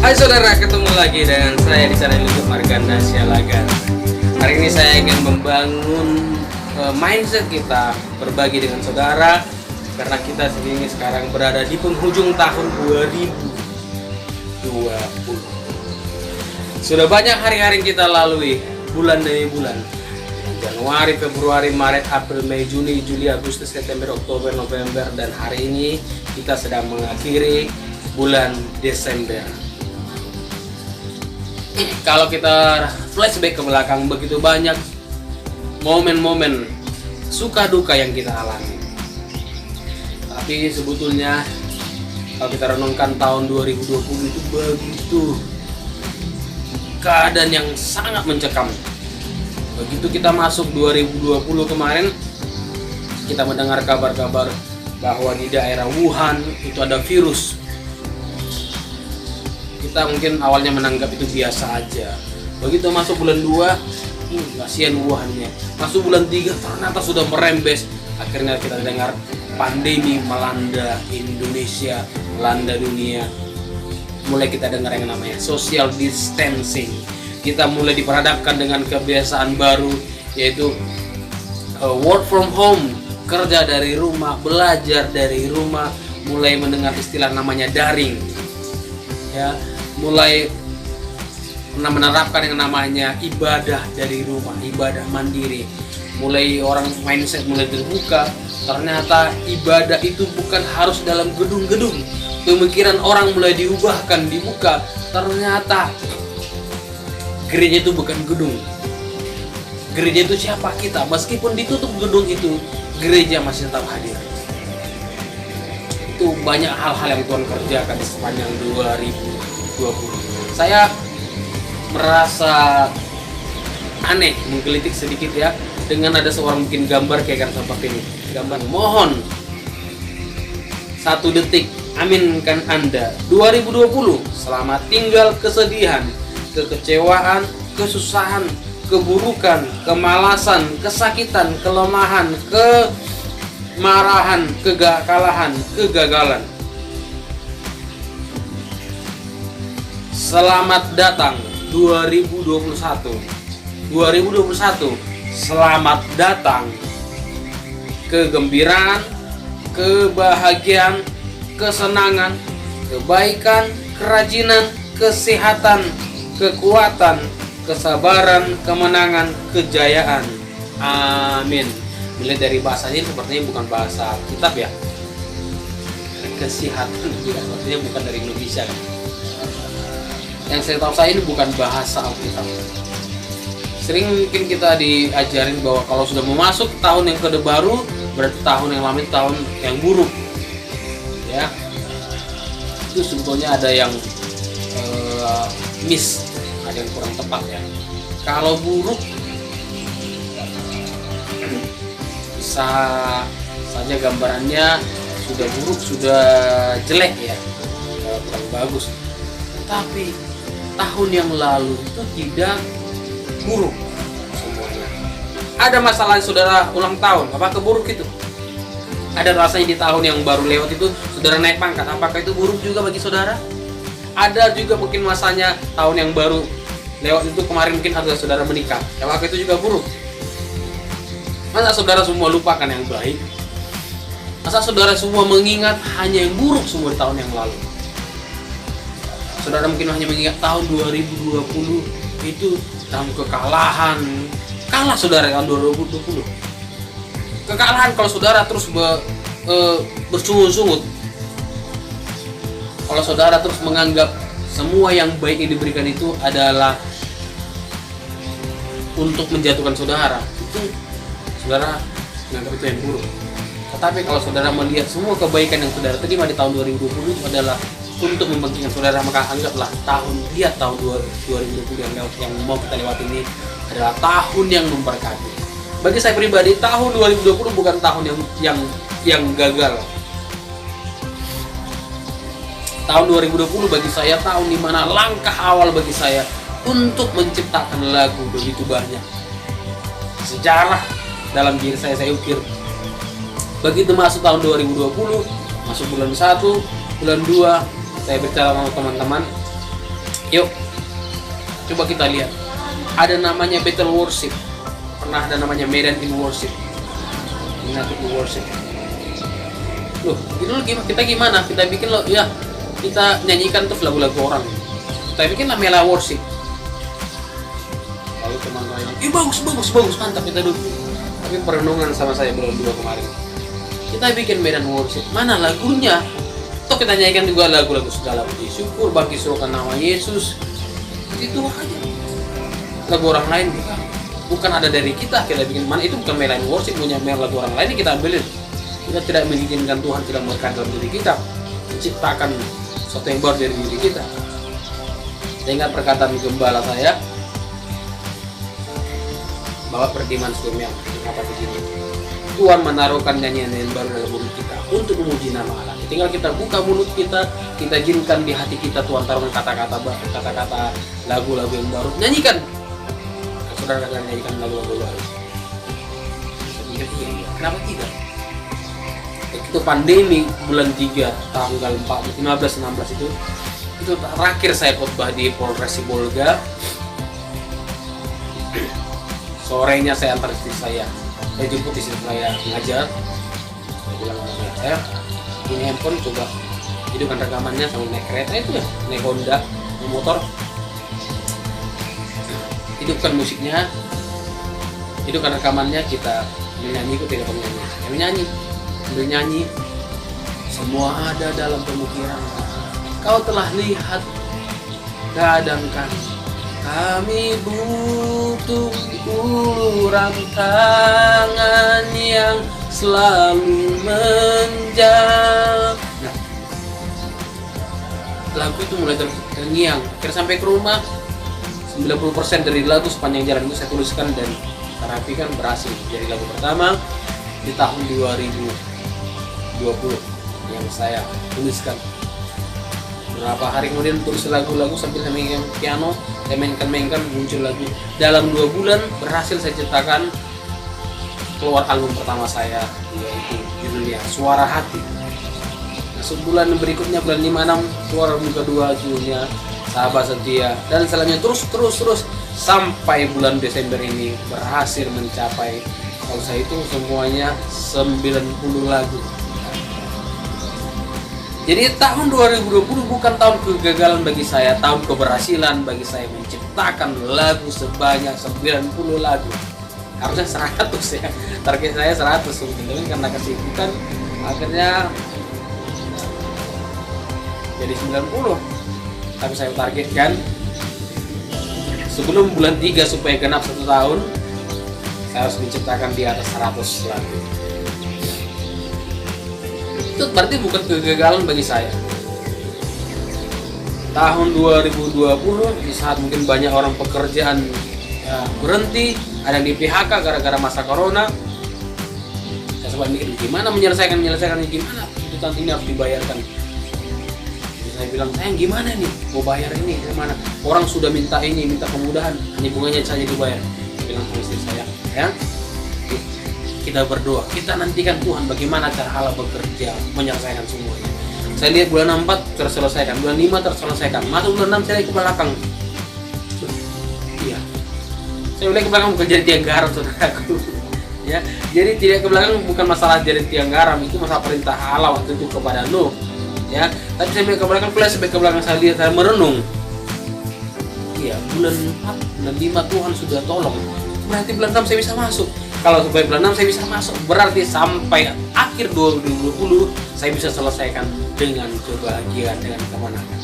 Hai saudara, ketemu lagi dengan saya di channel YouTube Marganda Sialagan. Hari ini saya ingin membangun mindset kita, berbagi dengan saudara, karena kita ini sekarang berada di penghujung tahun 2020. Sudah banyak hari-hari kita lalui, bulan demi bulan. Januari, Februari, Maret, April, Mei, Juni, Juli, Agustus, September, Oktober, November, dan hari ini kita sedang mengakhiri bulan Desember. Kalau kita flashback ke belakang, begitu banyak momen-momen suka duka yang kita alami. Tapi sebetulnya kalau kita renungkan tahun 2020 itu begitu keadaan yang sangat mencekam. Begitu kita masuk 2020 kemarin, kita mendengar kabar-kabar bahwa di daerah Wuhan itu ada virus. Kita mungkin awalnya menanggap itu biasa aja. Begitu masuk bulan 2, kasihan Wuhannya. Masuk bulan 3 ternyata sudah merembes. Akhirnya kita dengar pandemi melanda Indonesia, melanda dunia. Mulai kita dengar yang namanya social distancing. Kita mulai diperhadapkan dengan kebiasaan baru, yaitu work from home, kerja dari rumah, belajar dari rumah, mulai mendengar istilah namanya daring, ya, mulai menerapkan yang namanya ibadah dari rumah, ibadah mandiri. Mulai orang mindset mulai terbuka, ternyata ibadah itu bukan harus dalam gedung-gedung. Pemikiran orang mulai diubahkan, dibuka, ternyata gereja itu bukan gedung. Gereja itu siapa kita? Meskipun ditutup gedung itu, gereja masih tetap hadir. Itu banyak hal-hal yang Tuhan kerjakan di sepanjang 2020. Saya merasa aneh, menggelitik sedikit ya, dengan ada seorang bikin gambar kayak kan seperti ini. Gambar mohon 1 detik, aminkan Anda. 2020, selamat tinggal kesedihan, kekecewaan, kesusahan, keburukan, kemalasan, kesakitan, kelemahan, kemarahan, kegagalan, Selamat datang 2021. 2021, selamat datang kegembiraan, kebahagiaan, kesenangan, kebaikan, kerajinan, kesehatan, kekuatan, kesabaran, kemenangan, kejayaan. Amin. Bila dari bahasanya sepertinya bukan bahasa kitab ya. Kesehatan juga sepertinya bukan dari Indonesia. Yang saya tahu saya ini bukan bahasa Alkitab. Sering mungkin kita diajarin bahwa kalau sudah memasuk tahun yang baru, berarti tahun yang lama itu tahun yang buruk. Ya. Itu sebetulnya ada yang miss, ada yang kurang tepat ya. Kalau buruk bisa saja gambarannya sudah buruk, sudah jelek ya, kurang bagus. Tapi tahun yang lalu itu tidak buruk semuanya. Ada masalah saudara ulang tahun, apakah buruk itu? Ada rasanya di tahun yang baru lewat itu saudara naik pangkat, apakah itu buruk juga bagi saudara? Ada juga mungkin masanya tahun yang baru lewat itu kemarin mungkin ada saudara menikah, apakah itu juga buruk? Masa saudara semua lupakan yang baik? Masa saudara semua mengingat hanya yang buruk semua di tahun yang lalu? Saudara mungkin hanya mengingat tahun 2020 itu tahun kekalahan. Kalah saudara tahun 2020. Kekalahan kalau saudara terus bersungut-sungut. Kalau saudara terus menganggap semua yang baik yang diberikan itu adalah untuk menjatuhkan saudara, itu saudara menganggap itu yang buruk. Tetapi kalau saudara melihat semua kebaikan yang saudara terima di tahun 2020 itu adalah untuk membangkitkan saudara, maka anggaplah tahun 2020 yang mau kita lewati ini adalah tahun yang memberkati. Bagi saya pribadi, tahun 2020 bukan tahun yang gagal. Tahun 2020 bagi saya tahun di mana langkah awal bagi saya untuk menciptakan lagu begitu banyak. Sejarah dalam diri saya ukir. Begitu masuk tahun 2020, masuk bulan 1, bulan 2, saya bicara sama teman-teman, Yuk, coba kita lihat. Ada namanya Battle Worship. Pernah ada namanya Medan in Worship. United in Worship. Loh, kita gimana? Kita bikin loh, ya kita nyanyikan terus lagu-lagu orang. Kita bikin namanya worship. Lalu teman saya, bagus, mantap kita dulu. Tapi perenungan sama saya belum dua kemarin. Kita bikin Medan Worship, mana lagunya? Toh kita nyanyikan juga lagu-lagu segala puji syukur bagi suruhkan nama Yesus. Itu aja. Lagu orang lain bukan ada dari kita bikin mana, itu bukan Medan Worship, punya lagu orang lain kita ambilin. Kita tidak mengizinkan Tuhan tidak berkat dalam diri kita, menciptakan sesuatu yang baru dari diri kita. Saya ingat perkataan gembala saya bahwa perdiman sebelumnya apa begini, Tuhan menaruhkan nyanyian yang baru dalam mulut kita untuk memuji nama Allah. Tinggal kita buka mulut kita izinkan di hati kita Tuhan taruhkan kata-kata lagu-lagu yang baru, nyanyikan. Saudara kalian nyanyikan lagu-lagu baru. Kenapa tidak? Itu pandemi bulan 3 tanggal 15-16 itu terakhir saya khotbah di Polres Sibolga. Sorenya saya antar istri saya jemput istri saya ngajar. Saya bilang sama saya, ini handphone coba hidupkan rekamannya sama naik kereta itu ya, naik Honda, motor. Hidupkan musiknya, hidupkan rekamannya, kita menyanyi, ikut tidak menyanyi. Sambil nyanyi, semua ada dalam pemikiran. Kau telah lihat, kadangkan kami butuh uluran tangan yang selalu menjaga. Nah, lagu itu mulai terngiang. Akhirnya sampai ke rumah, 90% dari lagu sepanjang jalan itu saya tuliskan dan saya rapikan, berhasil jadi lagu pertama di tahun 2020 yang saya tuliskan. Beberapa hari kemudian tulis lagu-lagu sambil saya mainkan piano, saya mainkan muncul lagu. Dalam 2 bulan berhasil saya ciptakan keluar album pertama saya, yaitu judulnya Suara Hati. Nah, sebulan berikutnya bulan 5-6 keluar album kedua judulnya Sahabat Setia, dan selanjutnya terus sampai bulan Desember ini berhasil mencapai, kalau saya itu semuanya 90 lagu. Jadi tahun 2020 bukan tahun kegagalan bagi saya, tahun keberhasilan bagi saya menciptakan lagu sebanyak 90 lagu. Harusnya 100 ya, target saya 100 tapi karena kesibukan akhirnya jadi 90. Tapi saya targetkan sebelum bulan 3 supaya genap 1 tahun, saya harus menciptakan di atas 100 lagu. Itu berarti bukan kegagalan bagi saya. Tahun 2020 di saat mungkin banyak orang pekerjaan berhenti, ada yang di PHK gara-gara masa corona, saya sempat mikir gimana menyelesaikan gimana tuntutan ini harus dibayarkan. Jadi saya bilang, sayang gimana nih mau bayar ini gimana, orang sudah minta kemudahan, hanya bunganya saja dibayar. Saya bilang sama istri saya, ya kita berdoa, kita nantikan Tuhan bagaimana cara Allah bekerja menyelesaikan semuanya. Saya lihat bulan 4 terselesaikan, bulan 5 terselesaikan, masuk bulan 6 saya ke belakang. Iya, saya mulai ke belakang bukan jadi tiang garam, saudaraku. Ya, jadi tidak ke belakang bukan masalah jadi tiang garam, itu masalah perintah Allah waktu itu kepada Nuh. Ya, tapi saya mulai ke belakang, flashback ke belakang, saya lihat, saya merenung. Iya, bulan 4, bulan 5 Tuhan sudah tolong. Berarti bulan 6 saya bisa masuk. Kalau sampai bulan 6 saya bisa masuk, berarti sampai akhir 2020 saya bisa selesaikan dengan kebahagiaan, dengan kemenangan.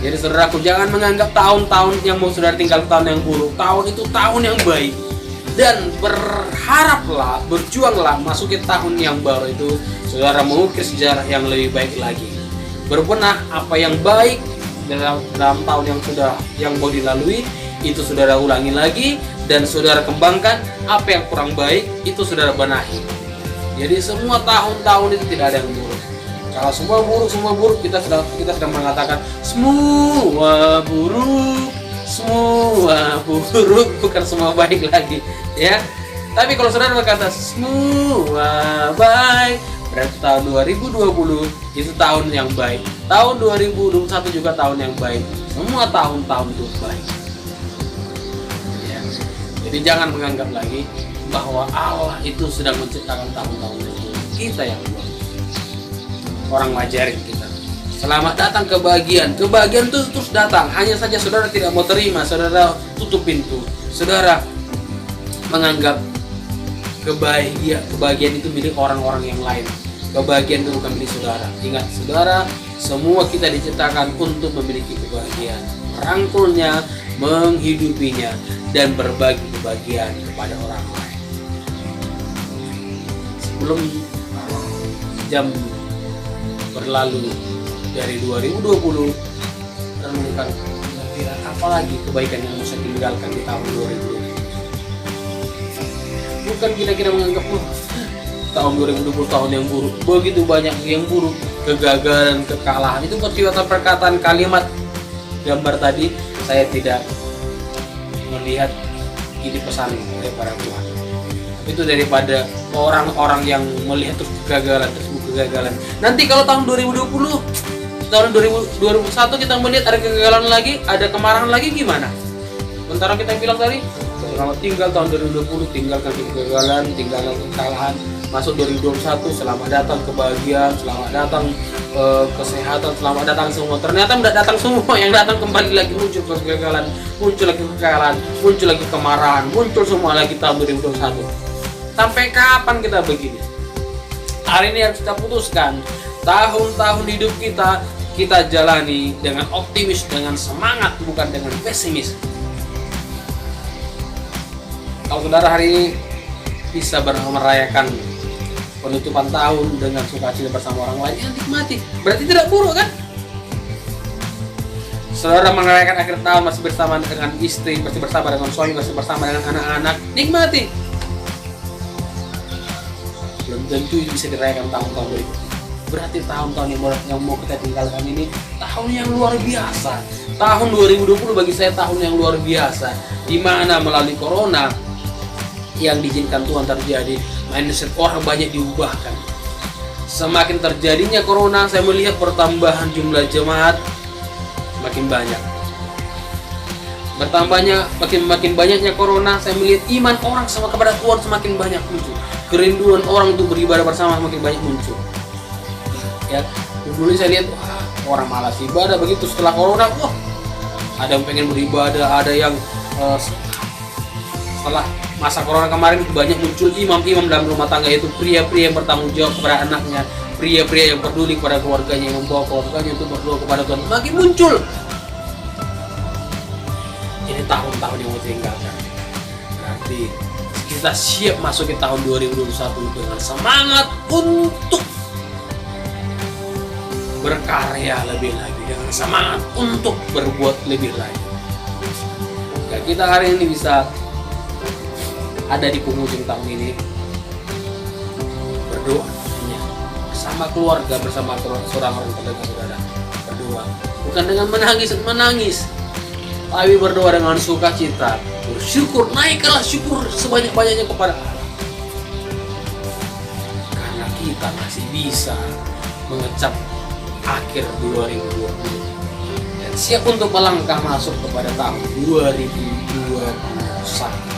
Jadi saudaraku, jangan menganggap tahun-tahun yang mau saudara tinggal tahun yang buruk. Tahun itu tahun yang baik. Dan berharaplah, berjuanglah masukin tahun yang baru itu saudara mengukir sejarah yang lebih baik lagi. Berbenah apa yang baik dalam tahun yang mau dilalui, itu saudara ulangi lagi, dan saudara kembangkan. Apa yang kurang baik itu saudara benahi. Jadi semua tahun-tahun itu tidak ada yang buruk. Kalau semua buruk, kita sedang mengatakan semua buruk, bukan semua baik lagi, ya. Tapi kalau saudara berkata semua baik Berarti tahun 2020 itu tahun yang baik. Tahun 2021 juga tahun yang baik. Semua tahun-tahun itu baik. Ya. Jadi jangan menganggap lagi bahwa Allah itu sedang menciptakan tahun-tahun itu. Kita yang buat. Orang ngajarin kita. Selamat datang kebahagiaan. Kebahagiaan itu terus datang. Hanya saja saudara tidak mau terima, saudara tutup pintu. Saudara menganggap kebahagiaan itu milik orang-orang yang lain. Kebahagiaan itu bukan milik saudara. Ingat saudara, semua kita diciptakan untuk memiliki kebahagiaan, merangkulnya, menghidupinya, dan berbagi kebahagiaan kepada orang lain. Sebelum jam berlalu dari 2020, renungkan kira-kira apa lagi kebaikan yang bisa tinggalkan di tahun 2020. Bukan kira-kira menganggap tahun 2020 tahun yang buruk, begitu banyak yang buruk, kegagalan, kekalahan. Itu perkataan kalimat gambar tadi. Saya tidak melihat ini pesan daripada Tuhan. Itu daripada orang-orang yang melihat terus kegagalan. Nanti kalau tahun 2020, tahun 2021 kita melihat ada kegagalan lagi, ada kemarahan lagi, gimana? Sementara kita bilang tadi, selamat tinggal tahun 2020, tinggalkan kegagalan, tinggalkan kekalahan. Masuk 2021, selamat datang kebahagiaan, selamat datang kesehatan, selamat datang semua. Ternyata tidak datang semua, yang datang kembali lagi muncul kegagalan, muncul lagi kekalahan, muncul lagi kemarahan, muncul semua lagi tahun 2021. Sampai kapan kita begini? Hari ini harus kita putuskan. Tahun-tahun hidup kita jalani dengan optimis, dengan semangat, bukan dengan pesimis. Kalau saudara hari ini bisa merayakan penutupan tahun dengan sukacita bersama orang lain, ya nikmati. Berarti tidak buruk kan? Saudara merayakan akhir tahun masih bersama dengan istri, masih bersama dengan suami, masih bersama dengan anak-anak, nikmati. Belum tentu bisa dirayakan tahun-tahun berikutnya. Berarti tahun-tahun yang mau kita tinggalkan ini tahun yang luar biasa. Tahun 2020 bagi saya tahun yang luar biasa, di mana melalui corona yang diizinkan Tuhan terjadi, mindset orang banyak diubahkan. Semakin terjadinya corona, saya melihat pertambahan jumlah jemaat makin banyak. Makin banyaknya corona, saya melihat iman orang sama kepada Tuhan semakin banyak muncul. Kerinduan orang untuk beribadah bersama semakin banyak muncul. Ya, dulu saya lihat orang malas ibadah, begitu setelah corona, ada yang pengen beribadah, ada yang setelah masa corona kemarin banyak muncul imam-imam dalam rumah tangga, yaitu pria-pria yang bertanggung jawab kepada anaknya, pria-pria yang peduli kepada keluarganya, yang membawa keluarganya untuk berdoa kepada Tuhan, makin muncul. Ini tahun-tahun yang mau tinggalkan. Berarti kita siap masuk ke tahun 2021 dengan semangat untuk berkarya lebih lagi, dengan semangat untuk berbuat lebih lagi. Ya, kita hari ini bisa ada di penghujung tahun ini berdoa bersama keluarga, bersama orang-orang terdekat saudara, berdoa bukan dengan menangis, tapi berdoa dengan sukacita, bersyukur, naikkanlah syukur sebanyak-banyaknya kepada Allah, karena kita masih bisa mengecap akhir 2020 dan siap untuk melangkah masuk kepada tahun 2021.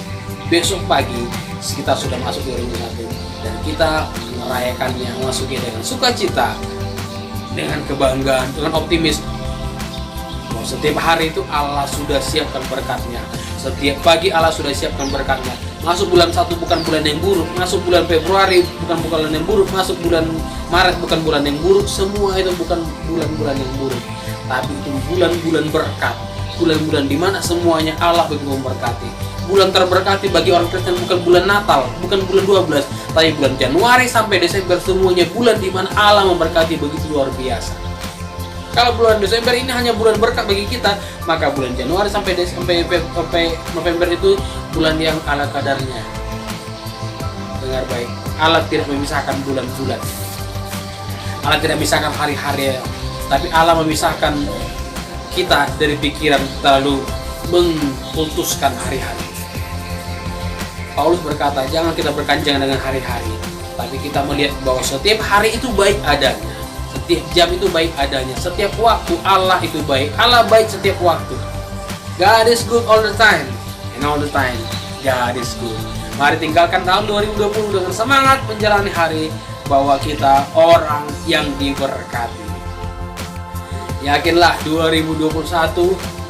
Besok pagi kita sudah masuk 2021 dan kita merayakannya, masuknya dengan sukacita, dengan kebanggaan, dengan optimis. Setiap hari itu Allah sudah siapkan berkatnya. Setiap pagi Allah sudah siapkan berkatnya. Masuk bulan 1 bukan bulan yang buruk, masuk bulan Februari bukan bulan yang buruk, masuk bulan Maret bukan bulan yang buruk. Semua itu bukan bulan-bulan yang buruk, tapi itu bulan-bulan berkat, bulan-bulan di mana semuanya Allah begitu memberkati. Bulan terberkati bagi orang Kristen bukan bulan Natal, bukan bulan 12, tapi bulan Januari sampai Desember, semuanya bulan di mana Allah memberkati begitu luar biasa. Kalau bulan Desember ini hanya bulan berkat bagi kita, maka bulan Januari sampai November itu bulan yang ala kadarnya. Dengar baik, Allah tidak memisahkan bulan-bulan. Allah tidak memisahkan hari-hari, tapi Allah memisahkan kita dari pikiran terlalu mengkultuskan hari-hari. Paulus berkata, jangan kita berkanjang dengan hari-hari, tapi kita melihat bahwa setiap hari itu baik adanya, setiap jam itu baik adanya, setiap waktu Allah itu baik. Allah baik setiap waktu. God is good all the time, and all the time God is good. Mari tinggalkan tahun 2020 dengan semangat menjalani hari, bahwa kita orang yang diberkati. Yakinlah 2021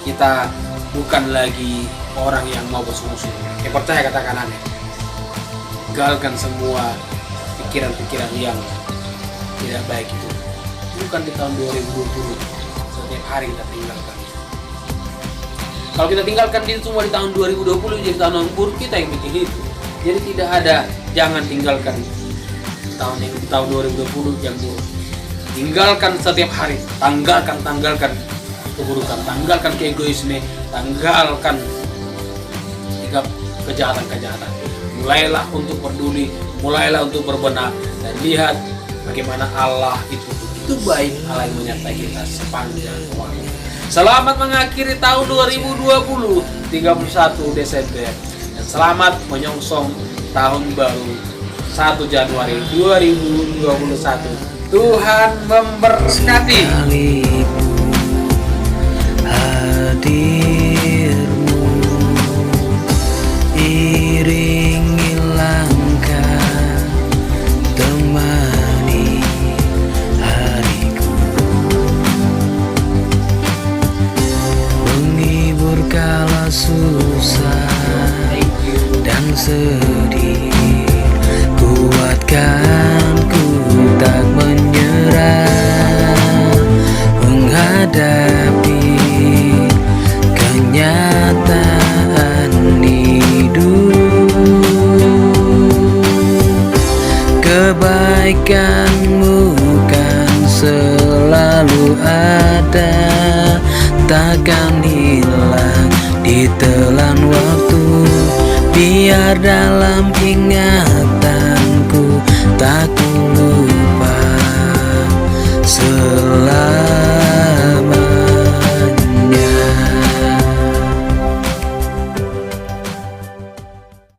kita bukan lagi orang yang mau bersungguh-sungguh. Percaya, katakan amin. Tinggalkan semua pikiran-pikiran yang tidak baik itu. Bukan di tahun 2020 setiap hari kita tinggalkan. Kalau kita tinggalkan itu semua di tahun 2020, jadi tahun yang buruk, kita yang bikin itu. Jadi tidak ada, jangan tinggalkan tahun 2020 yang buruk. Tinggalkan setiap hari, tanggalkan keburukan, tanggalkan keegoisme, tanggalkan kejahatan. Mulailah untuk peduli, mulailah untuk berbenah, dan lihat bagaimana Allah itu baik. Allah yang menyertai kita sepanjang waktu. Selamat mengakhiri tahun 2020, 31 Desember, dan selamat menyongsong tahun baru 1 Januari 2021. Tuhan memberkati. Hadirmu iringi langkah, temani hariku, menghibur kala susah dan sedih, kuatkan ku tak menyerah menghadapi kenyataan hidup. Kebaikanmu kan selalu ada, takkan hilang ditelan waktu. Biar dalam ingatan